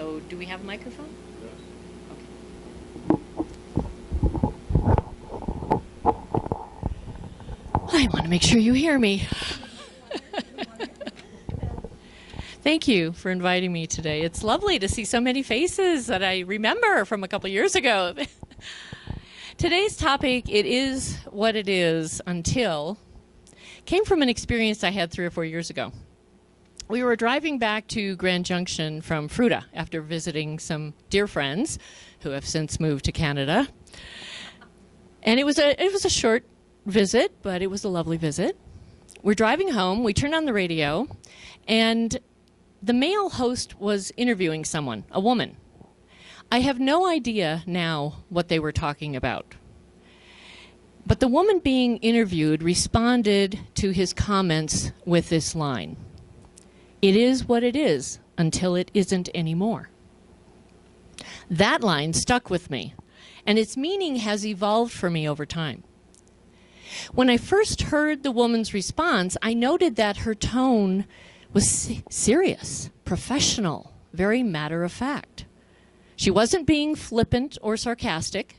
So do we have a microphone? I want to make sure you hear me. Thank you for inviting me today. It's lovely to see so many faces that I remember from a couple years ago. Today's topic, it is what it is until, came from an experience I had 3 or 4 years ago. We were driving back to Grand Junction from Fruta after visiting some dear friends who have since moved to Canada. And it was a short visit, but it was a lovely visit. We're driving home, we turned on the radio, and the male host was interviewing someone, a woman. I have no idea now what they were talking about. But the woman being interviewed responded to his comments with this line: "It is what it is until it isn't anymore." That line stuck with me, and its meaning has evolved for me over time. When I first heard the woman's response, I noted that her tone was serious, professional, very matter-of-fact. She wasn't being flippant or sarcastic.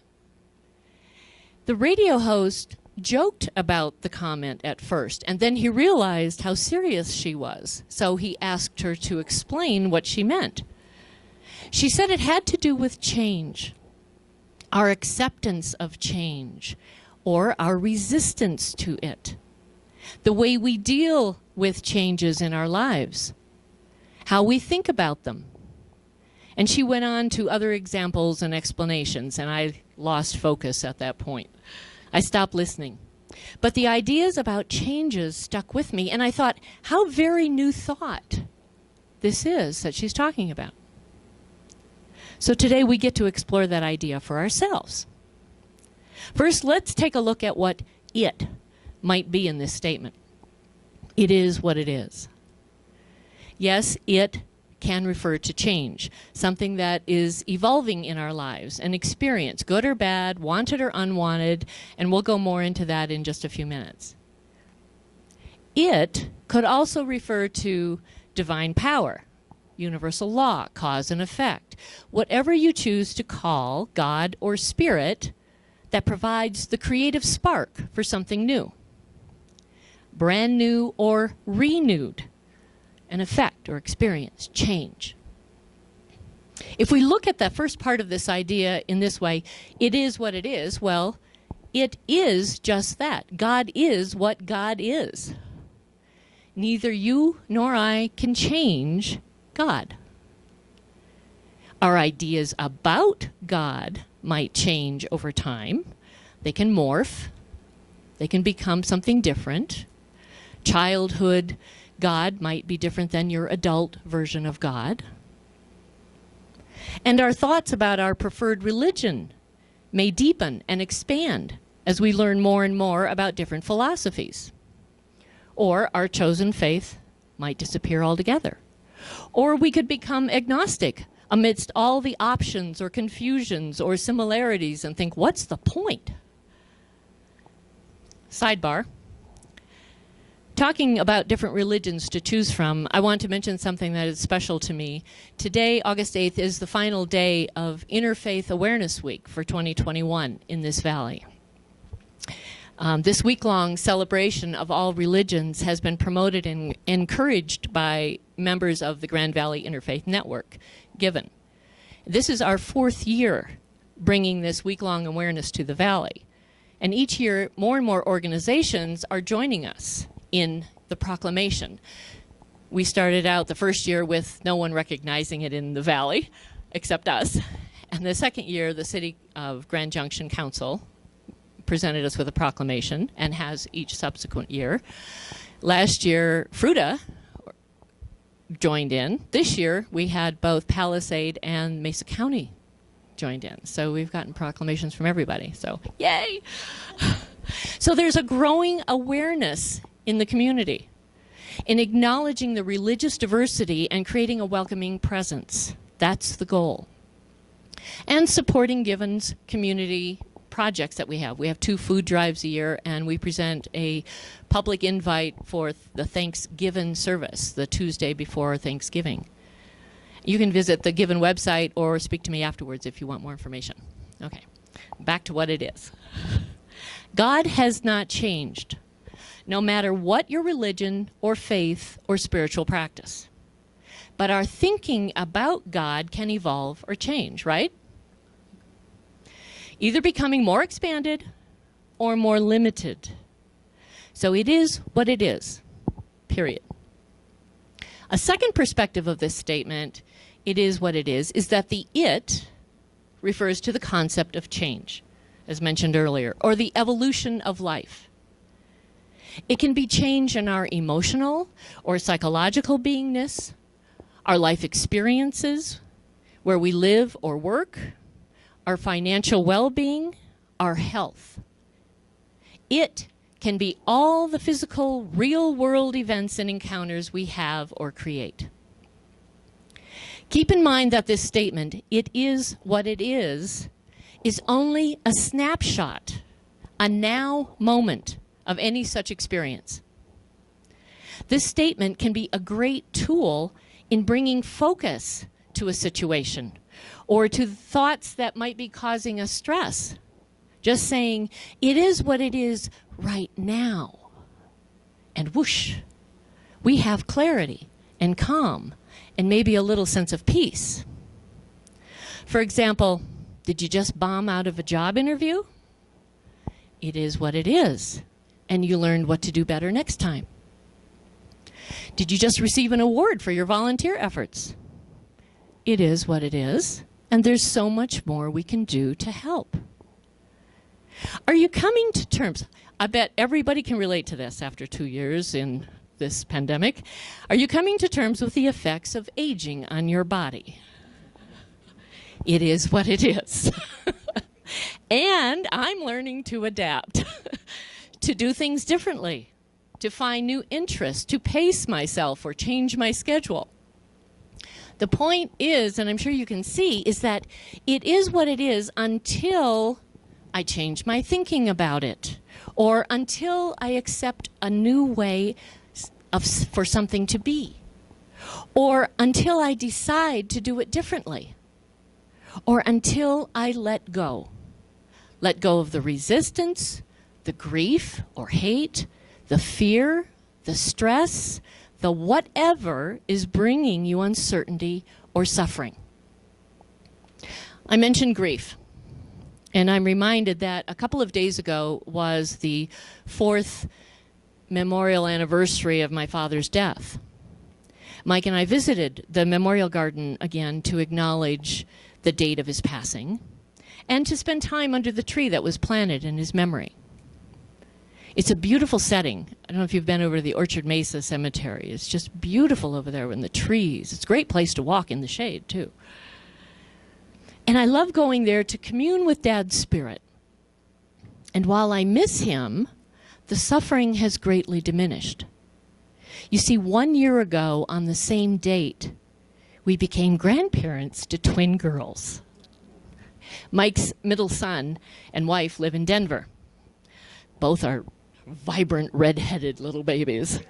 The radio host joked about the comment at first, and then he realized how serious she was, so he asked her to explain what she meant. She said it had to do with change, our acceptance of change, or our resistance to it, the way we deal with changes in our lives, how we think about them. And she went on to other examples and explanations, and I lost focus at that point. I stopped listening. But the ideas about changes stuck with me, and I thought, how very new thought this is that she's talking about. So today we get to explore that idea for ourselves. First, let's take a look at what it might be in this statement. It is what it is. Yes, it can refer to change, something that is evolving in our lives, an experience, good or bad, wanted or unwanted, and we'll go more into that in just a few minutes. It could also refer to divine power, universal law, cause and effect, whatever you choose to call God or Spirit that provides the creative spark for something new, brand new or renewed, an effect or experience, change. If we look at that first part of this idea in this way, it is what it is, well, it is just that. God is what God is. Neither you nor I can change God. Our ideas about God might change over time. They can morph. They can become something different. Childhood God might be different than your adult version of God. And our thoughts about our preferred religion may deepen and expand as we learn more and more about different philosophies. Or our chosen faith might disappear altogether. Or we could become agnostic amidst all the options or confusions or similarities and think, what's the point? Sidebar. Talking about different religions to choose from, I want to mention something that is special to me. Today, August 8th, is the final day of Interfaith Awareness Week for 2021 in this valley. This week-long celebration of all religions has been promoted and encouraged by members of the Grand Valley Interfaith Network, Given. This is our 4th year bringing this week-long awareness to the valley. And each year, more and more organizations are joining us in the proclamation. We started out the first year with no one recognizing it in the valley, except us. And the second year, the City of Grand Junction Council presented us with a proclamation, and has each subsequent year. Last year, Fruta joined in. This year, we had both Palisade and Mesa County joined in. So we've gotten proclamations from everybody. So yay! So there's a growing awareness in the community in acknowledging the religious diversity and creating a welcoming presence. That's the goal. And supporting Given's community projects that we have. We have 2 food drives a year, and we present a public invite for the Thanksgiving service, the Tuesday before Thanksgiving. You can visit the given website or speak to me afterwards if you want more information. Okay, back to what it is. God has not changed, no matter what your religion or faith or spiritual practice. But our thinking about God can evolve or change, right? Either becoming more expanded or more limited. So it is what it is, period. A second perspective of this statement, it is what it is that the it refers to the concept of change, as mentioned earlier, or the evolution of life. It can be change in our emotional or psychological beingness, our life experiences, where we live or work, our financial well-being, our health. It can be all the physical, real-world events and encounters we have or create. Keep in mind that this statement, it is what it is only a snapshot, a now moment of any such experience. This statement can be a great tool in bringing focus to a situation or to thoughts that might be causing us stress. Just saying, it is what it is right now. And whoosh, we have clarity and calm and maybe a little sense of peace. For example, did you just bomb out of a job interview? It is what it is, and you learned what to do better next time. Did you just receive an award for your volunteer efforts? It is what it is, and there's so much more we can do to help. Are you coming to terms? I bet everybody can relate to this after 2 years in this pandemic. Are you coming to terms with the effects of aging on your body? It is what it is. And I'm learning to adapt, to do things differently, to find new interests, to pace myself or change my schedule. The point is, and I'm sure you can see, is that it is what it is until I change my thinking about it, or until I accept a new way for something to be, or until I decide to do it differently, or until I let go. Let go of the resistance, the grief or hate, the fear, the stress, the whatever is bringing you uncertainty or suffering. I mentioned grief. And I'm reminded that a couple of days ago was the 4th memorial anniversary of my father's death. Mike and I visited the memorial garden again to acknowledge the date of his passing and to spend time under the tree that was planted in his memory. It's a beautiful setting. I don't know if you've been over to the Orchard Mesa Cemetery. It's just beautiful over there in the trees. It's a great place to walk in the shade, too. And I love going there to commune with Dad's spirit. And while I miss him, the suffering has greatly diminished. You see, 1 year ago on the same date, we became grandparents to twin girls. Mike's middle son and wife live in Denver. Both are vibrant, red-headed little babies.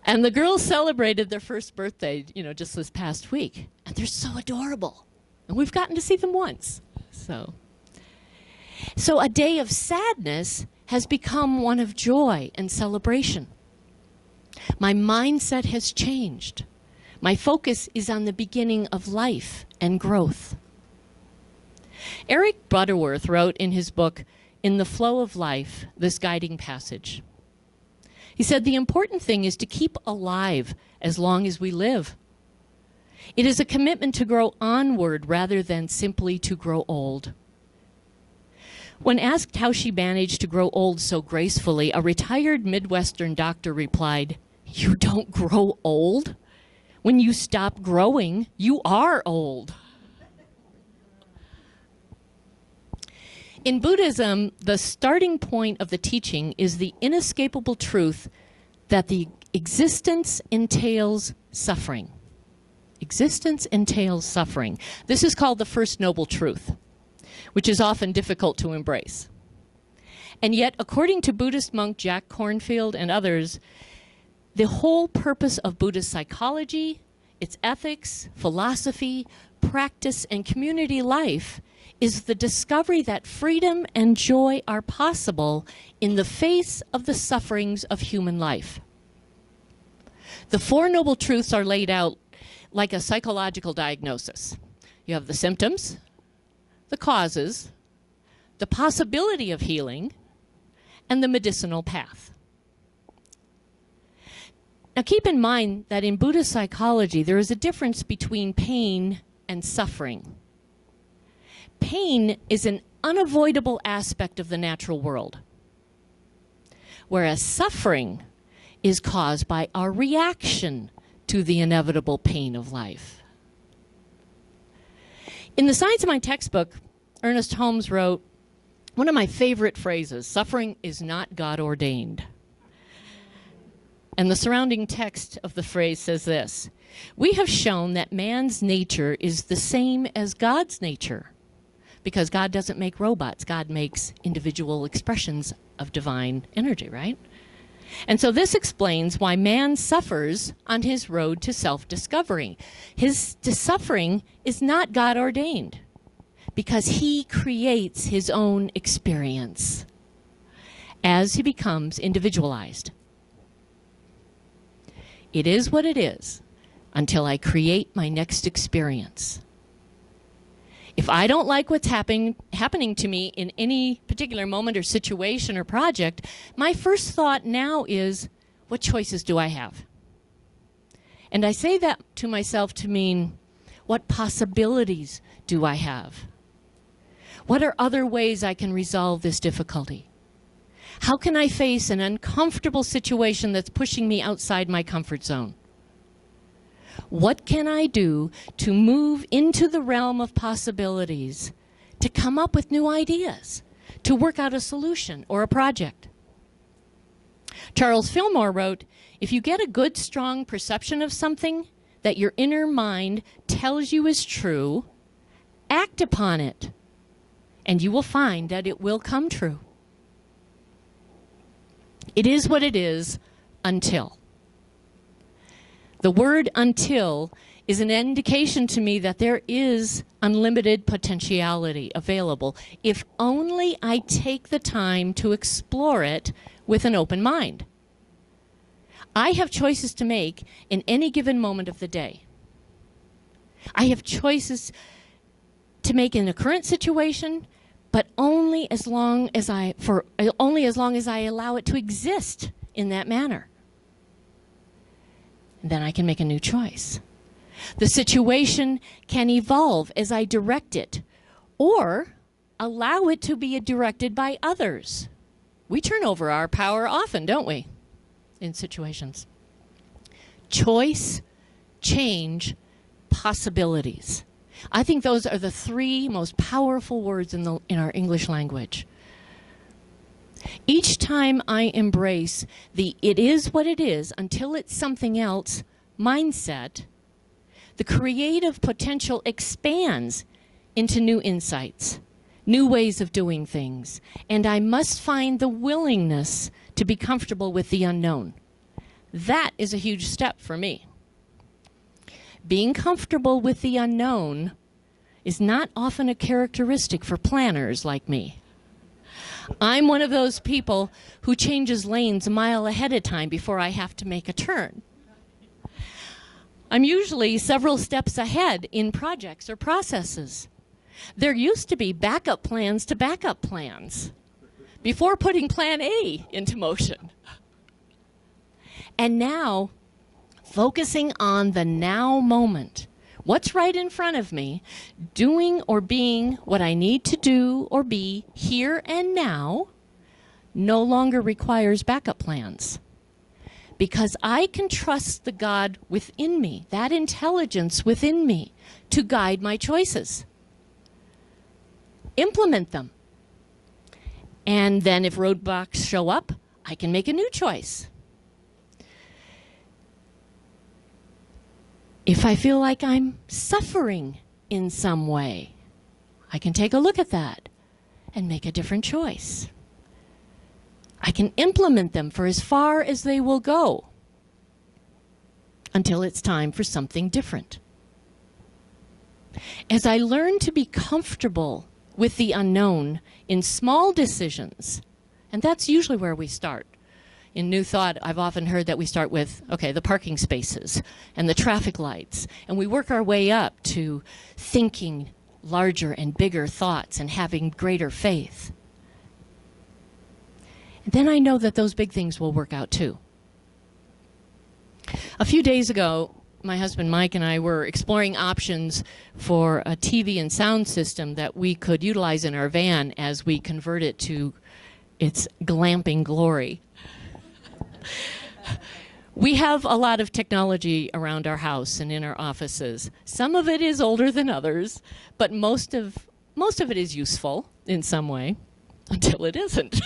And the girls celebrated their first birthday, just this past week. And they're so adorable. And we've gotten to see them once. So a day of sadness has become one of joy and celebration. My mindset has changed. My focus is on the beginning of life and growth. Eric Butterworth wrote in his book, In the Flow of Life, this guiding passage. He said, the important thing is to keep alive as long as we live. It is a commitment to grow onward rather than simply to grow old. When asked how she managed to grow old so gracefully, a retired Midwestern doctor replied, "You don't grow old. When you stop growing, you are old." In Buddhism, the starting point of the teaching is the inescapable truth that the existence entails suffering. Existence entails suffering. This is called the first noble truth, which is often difficult to embrace. And yet, according to Buddhist monk Jack Kornfield and others, the whole purpose of Buddhist psychology its ethics, philosophy, practice, and community life is the discovery that freedom and joy are possible in the face of the sufferings of human life. The Four Noble Truths are laid out like a psychological diagnosis. You have the symptoms, the causes, the possibility of healing, and the medicinal path. Now keep in mind that in Buddhist psychology, there is a difference between pain and suffering. Pain is an unavoidable aspect of the natural world, whereas suffering is caused by our reaction to the inevitable pain of life. In the Science of Mind textbook, Ernest Holmes wrote one of my favorite phrases: suffering is not God ordained. And the surrounding text of the phrase says this: we have shown that man's nature is the same as God's nature, because God doesn't make robots. God makes individual expressions of divine energy, right? And so this explains why man suffers on his road to self-discovery. His suffering is not God ordained, because he creates his own experience as he becomes individualized. It is what it is until I create my next experience. If I don't like what's happening to me in any particular moment or situation or project, my first thought now is, what choices do I have? And I say that to myself to mean, what possibilities do I have? What are other ways I can resolve this difficulty? How can I face an uncomfortable situation that's pushing me outside my comfort zone? What can I do to move into the realm of possibilities, to come up with new ideas, to work out a solution or a project? Charles Fillmore wrote, if you get a good, strong perception of something that your inner mind tells you is true, act upon it, and you will find that it will come true. It is what it is until. The word until is an indication to me that there is unlimited potentiality available if only I take the time to explore it with an open mind. I have choices to make in any given moment of the day. I have choices to make in the current situation, but only as long as I allow it to exist in that manner. Then I can make a new choice. The situation can evolve as I direct it, or allow it to be directed by others. We turn over our power often, don't we, in situations? Choice, change, possibilities. I think those are the three most powerful words in our English language. Each time I embrace the it is what it is until it's something else mindset, the creative potential expands into new insights, new ways of doing things, and I must find the willingness to be comfortable with the unknown. That is a huge step for me. Being comfortable with the unknown is not often a characteristic for planners like me. I'm one of those people who changes lanes a mile ahead of time before I have to make a turn. I'm usually several steps ahead in projects or processes. There used to be backup plans to backup plans before putting plan A into motion. And now, focusing on the now moment, what's right in front of me, doing or being what I need to do or be here and now, no longer requires backup plans. Because I can trust the God within me, that intelligence within me, to guide my choices. Implement them. And then if roadblocks show up, I can make a new choice. If I feel like I'm suffering in some way, I can take a look at that and make a different choice. I can implement them for as far as they will go. until it's time for something different. As I learn to be comfortable with the unknown in small decisions, and that's usually where we start. In New Thought, I've often heard that we start with, okay, the parking spaces and the traffic lights, and we work our way up to thinking larger and bigger thoughts and having greater faith. And then I know that those big things will work out too. A few days ago, my husband Mike and I were exploring options for a TV and sound system that we could utilize in our van as we convert it to its glamping glory. We have a lot of technology around our house and in our offices. Some of it is older than others, but most of it is useful in some way, until it isn't.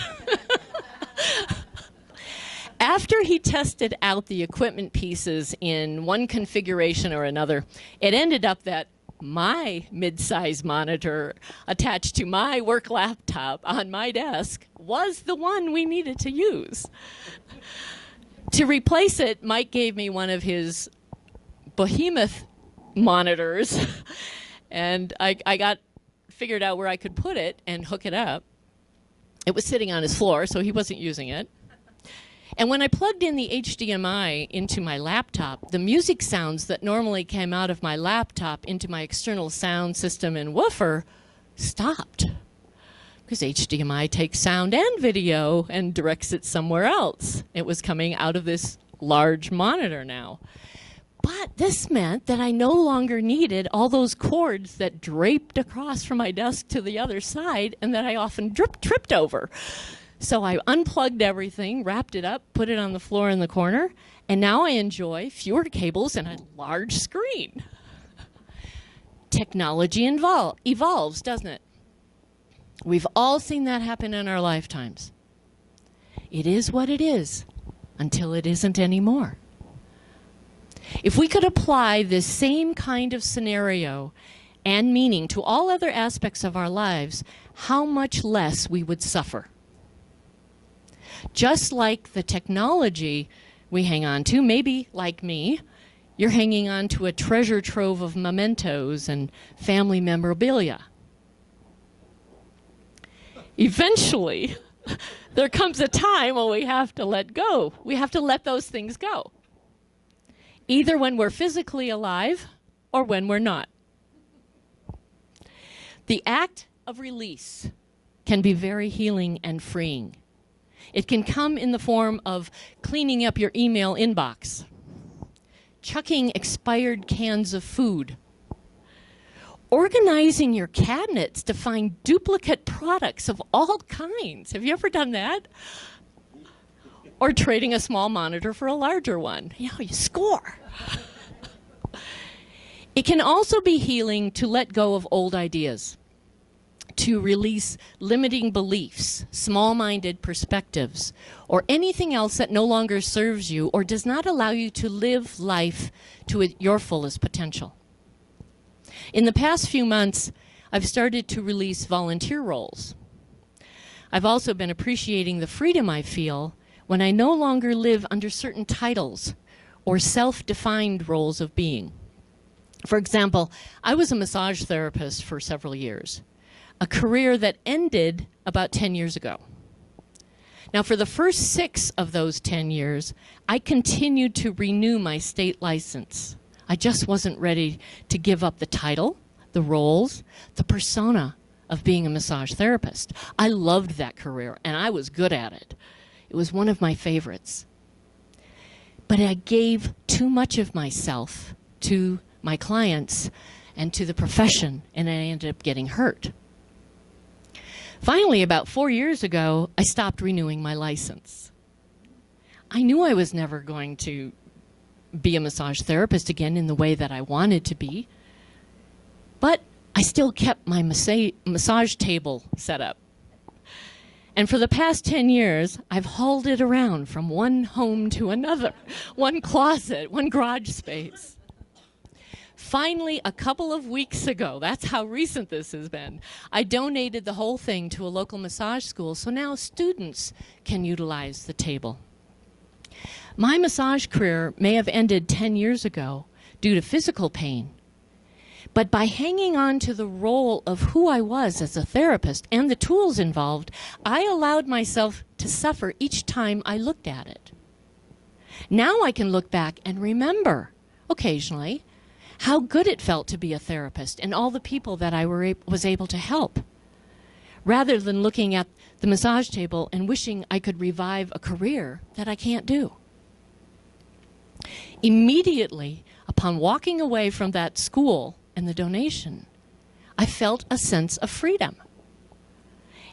After he tested out the equipment pieces in one configuration or another, it ended up that my mid-size monitor attached to my work laptop on my desk was the one we needed to use. To replace it, Mike gave me one of his behemoth monitors, and I got figured out where I could put it and hook it up. It was sitting on his floor, so he wasn't using it. And when I plugged in the HDMI into my laptop, the music sounds that normally came out of my laptop into my external sound system and woofer stopped. Because HDMI takes sound and video and directs it somewhere else. It was coming out of this large monitor now. But this meant that I no longer needed all those cords that draped across from my desk to the other side and that I often tripped over. So I unplugged everything, wrapped it up, put it on the floor in the corner, and now I enjoy fewer cables and a large screen. Technology evolves, doesn't it? We've all seen that happen in our lifetimes. It is what it is until it isn't anymore. If we could apply this same kind of scenario and meaning to all other aspects of our lives, how much less we would suffer. Just like the technology we hang on to, maybe like me, you're hanging on to a treasure trove of mementos and family memorabilia. Eventually, there comes a time when we have to let go. We have to let those things go. Either when we're physically alive or when we're not. The act of release can be very healing and freeing. It can come in the form of cleaning up your email inbox, chucking expired cans of food, organizing your cabinets to find duplicate products of all kinds. Have you ever done that? Or trading a small monitor for a larger one. You know, you score. It can also be healing to let go of old ideas, to release limiting beliefs, small-minded perspectives, or anything else that no longer serves you or does not allow you to live life to your fullest potential. In the past few months, I've started to release volunteer roles. I've also been appreciating the freedom I feel when I no longer live under certain titles or self-defined roles of being. For example, I was a massage therapist for several years, a career that ended about 10 years ago. Now, for the first 6 of those 10 years, I continued to renew my state license. I just wasn't ready to give up the title, the roles, the persona of being a massage therapist. I loved that career, and I was good at it. It was one of my favorites. But I gave too much of myself to my clients and to the profession, and I ended up getting hurt. Finally, about 4 years ago, I stopped renewing my license. I knew I was never going to be a massage therapist again in the way that I wanted to be, but I still kept my massage table set up. And for the past 10 years, I've hauled it around from one home to another, one closet, one garage space. Finally, a couple of weeks ago, that's how recent this has been, I donated the whole thing to a local massage school, so now students can utilize the table. My massage career may have ended 10 years ago due to physical pain, but by hanging on to the role of who I was as a therapist and the tools involved, I allowed myself to suffer each time I looked at it. Now I can look back and remember, occasionally, how good it felt to be a therapist and all the people that I was able to help, rather than looking at the massage table and wishing I could revive a career that I can't do. Immediately upon walking away from that school and the donation, I felt a sense of freedom,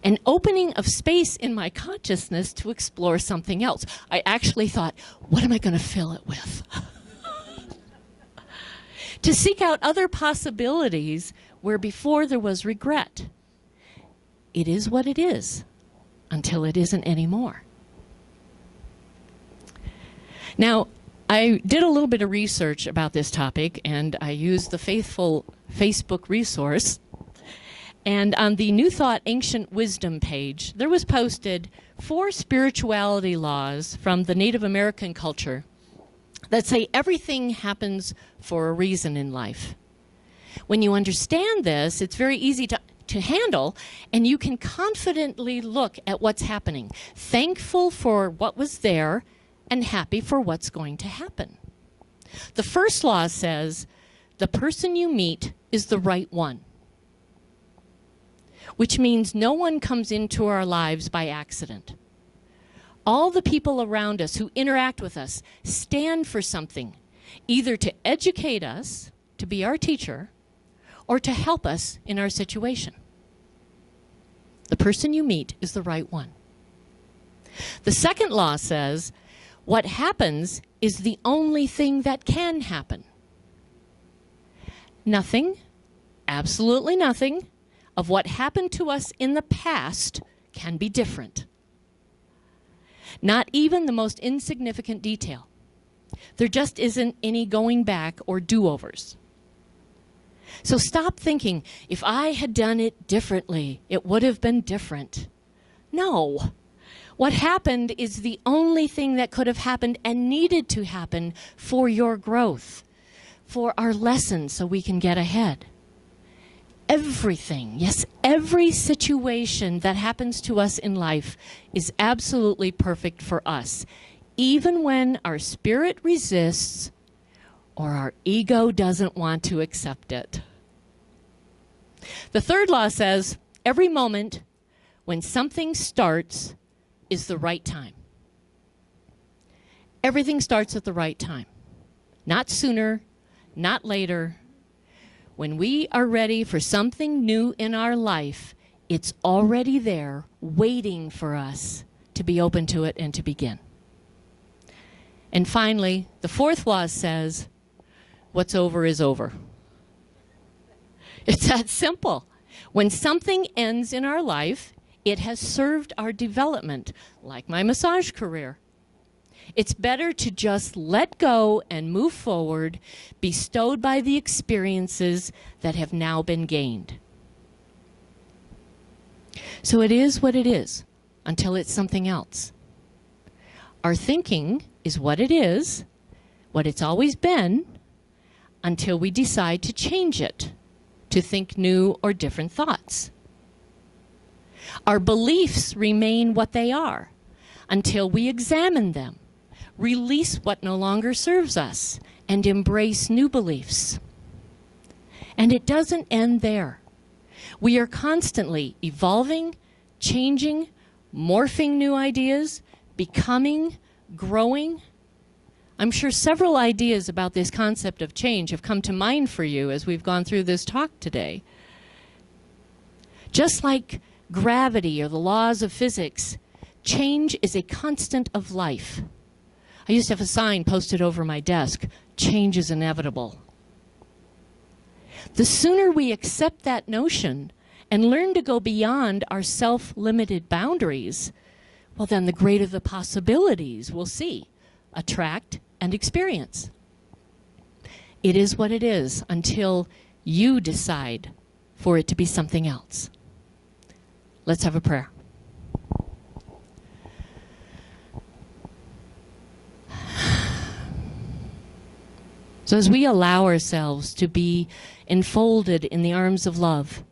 an opening of space in my consciousness to explore something else. I actually thought, what am I going to fill it with? To seek out other possibilities where before there was regret. It is what it is until it isn't anymore. Now, I did a little bit of research about this topic, and I used the faithful Facebook resource. And on the New Thought Ancient Wisdom page, there was posted 4 spirituality laws from the Native American culture that say everything happens for a reason in life. When you understand this, it's very easy to handle, and you can confidently look at what's happening, thankful for what was there and happy for what's going to happen. The first law says, the person you meet is the right one, which means no one comes into our lives by accident. All the people around us who interact with us stand for something, either to educate us, to be our teacher, or to help us in our situation. The person you meet is the right one. The second law says, what happens is the only thing that can happen. Nothing, absolutely nothing, of what happened to us in the past can be different. Not even the most insignificant detail. There just isn't any going back or do-overs. So stop thinking, if I had done it differently, it would have been different. No. What happened is the only thing that could have happened and needed to happen for your growth, for our lessons so we can get ahead. Everything, yes, every situation that happens to us in life is absolutely perfect for us, even when our spirit resists or our ego doesn't want to accept it. The third law says, every moment when something starts is the right time. Everything starts at the right time. Not sooner, not later. When we are ready for something new in our life, it's already there, waiting for us to be open to it and to begin. And finally, the fourth law says, what's over is over. It's that simple. When something ends in our life, it has served our development, like my massage career. It's better to just let go and move forward, bestowed by the experiences that have now been gained. So it is what it is until it's something else. Our thinking is what it is, what it's always been, until we decide to change it, to think new or different thoughts. Our beliefs remain what they are until we examine them, release what no longer serves us, and embrace new beliefs. And it doesn't end there. We are constantly evolving, changing, morphing new ideas, becoming, growing. I'm sure several ideas about this concept of change have come to mind for you as we've gone through this talk today. Just like gravity or the laws of physics, change is a constant of life. I used to have a sign posted over my desk, change is inevitable. The sooner we accept that notion and learn to go beyond our self-limited boundaries, well then the greater the possibilities we'll see, attract, and experience. It is what it is until you decide for it to be something else. Let's have a prayer. So as we allow ourselves to be enfolded in the arms of love,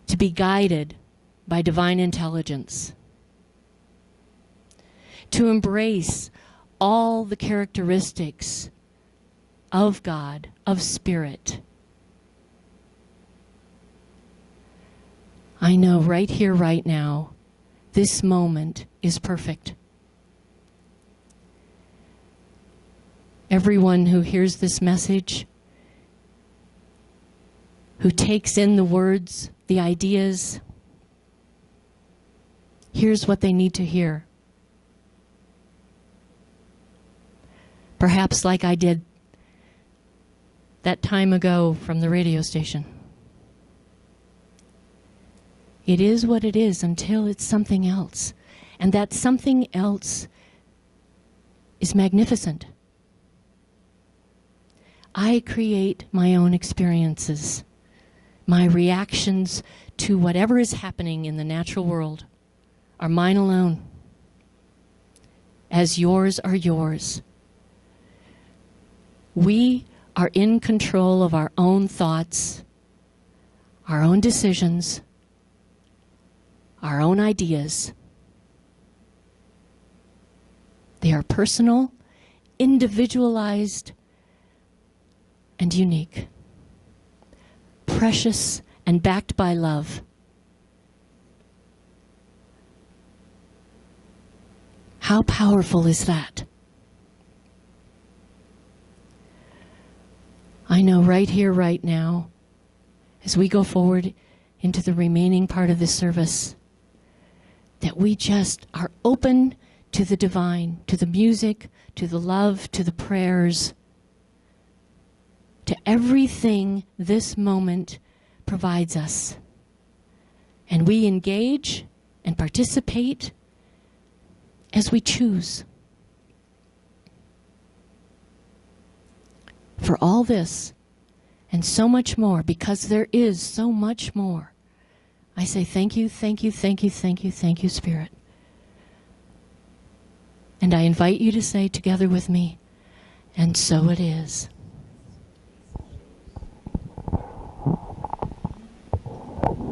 to be guided by divine intelligence, to embrace all the characteristics of God, of Spirit, I know right here, right now, this moment is perfect. Everyone who hears this message, who takes in the words, the ideas, here's what they need to hear. Perhaps like I did that time ago from the radio station. It is what it is until it's something else. And that something else is magnificent. I create my own experiences. My reactions to whatever is happening in the natural world are mine alone, as yours are yours. We are in control of our own thoughts, our own decisions, our own ideas. They are personal, individualized, and unique, precious and backed by love. How powerful is that? I know right here, right now, as we go forward into the remaining part of this service, that we just are open to the divine, to the music, to the love, to the prayers, to everything this moment provides us. And we engage and participate as we choose. For all this and so much more, because there is so much more, I say thank you, thank you, thank you, thank you, thank you, Spirit. And I invite you to say together with me, and so it is.